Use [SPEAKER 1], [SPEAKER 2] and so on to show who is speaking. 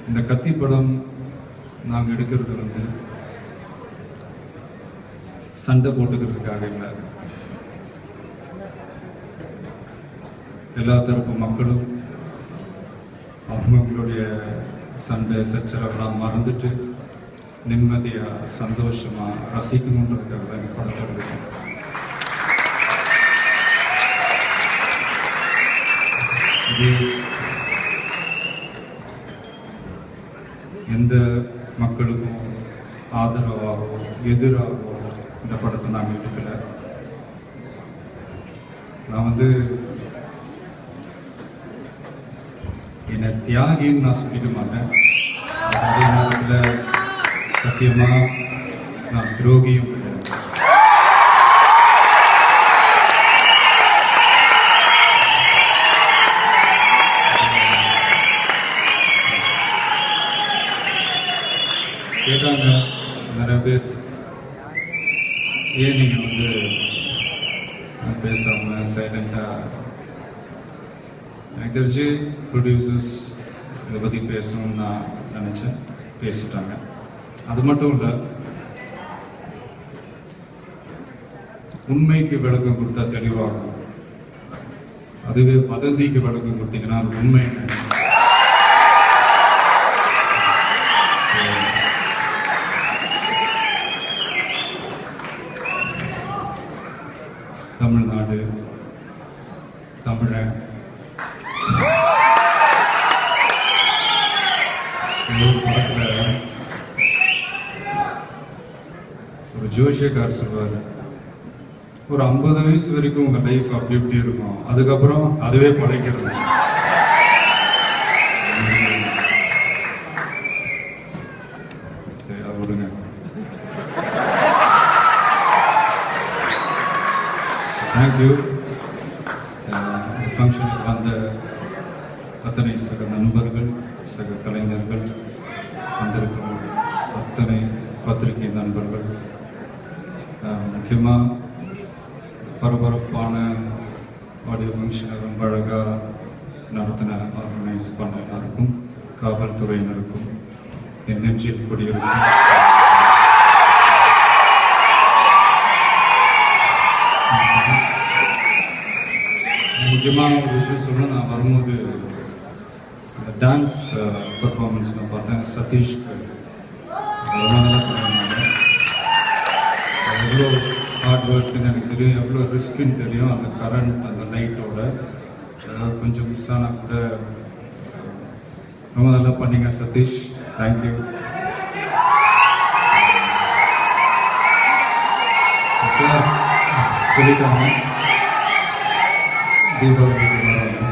[SPEAKER 1] இந்த கத்தி படம் நாங்கள் எடுக்கிறது வந்து சண்டை போட்டுக்கிறதுக்காக இல்லை. எல்லா தரப்பு மக்களும் அவங்களுடைய சண்டை சச்சரவெல்லாம் மறந்துட்டு நிம்மதியாக சந்தோஷமாக ரசிக்கணுன்றதுக்காக தான் இந்த படத்தை எடுக்கிறோம். இது எந்த மக்களுக்கும் ஆதரவாகவோ எதிராகவோ இந்த படத்தை நாங்கள் எடுக்கலை. நான் வந்து என்னை தியாகின்னு நான் சொல்லிக்க மாட்டேன். அதே நேரத்தில் சத்தியமாக நான் துரோகியும் கிடையாது. கேட்டாங்க நிறைய பேர், ஏன் நீங்கள் வந்து பேசாமல் சைலண்ட்டாக? எனக்கு தெரிஞ்சு ப்ரொடியூசர்ஸ் இதை பற்றி பேசணும்னு நான் நினச்சேன், பேசிட்டாங்க. அது மட்டும் இல்லை, உண்மைக்கு விளக்கம் கொடுத்தா தெளிவாகும். அதுவே வதந்திக்கு விளக்கம் கொடுத்தீங்கன்னா அது உண்மை என்ன? தமிழ்நாடு, தமிழன், படத்தில் ஒரு ஜோஷியக்கார் சொல்வார், ஒரு 50 வயசு வரைக்கும் உங்கள் லைஃப் அப்படி இப்படி இருக்கும், அதுக்கப்புறம் அதுவே படைக்கிறது. சரி, அது விடுங்க. தேங்க்யூ. ஃபங்க்ஷனுக்கு வந்த அத்தனை சக நண்பர்கள், சக கலைஞர்கள், வந்திருக்கும் அத்தனை பத்திரிகை நண்பர்கள், முக்கியமாக பரபரப்பான ஆடியோ ஃபங்க்ஷனை ரொம்ப அழகாக நடத்தின ஆர்கனைஸ் பண்ண எல்லாருக்கும், காவல்துறையினருக்கும், என் நெஞ்சில் குடியிருக்கும் முக்கியமான ஒரு விஷயம் சொல்ல, நான் வரும்போது அந்த டான்ஸ் பர்ஃபார்மன்ஸ் நான் பார்த்தேன். சதீஷ்க்கு ரொம்ப நல்லா பண்ணாங்க. எவ்வளோ ஹார்ட் ஒர்க்குன்னு எனக்கு தெரியும், எவ்வளோ ரிஸ்க்குன்னு தெரியும். அந்த கரண்ட், அந்த லைட்டோட கொஞ்சம் மிஸ் ஆனால் கூட ரொம்ப நல்லா பண்ணீங்க சதீஷ். Thank you sir. சொல்லிட்டாங்க தீபாவளிக்கு வராங்க.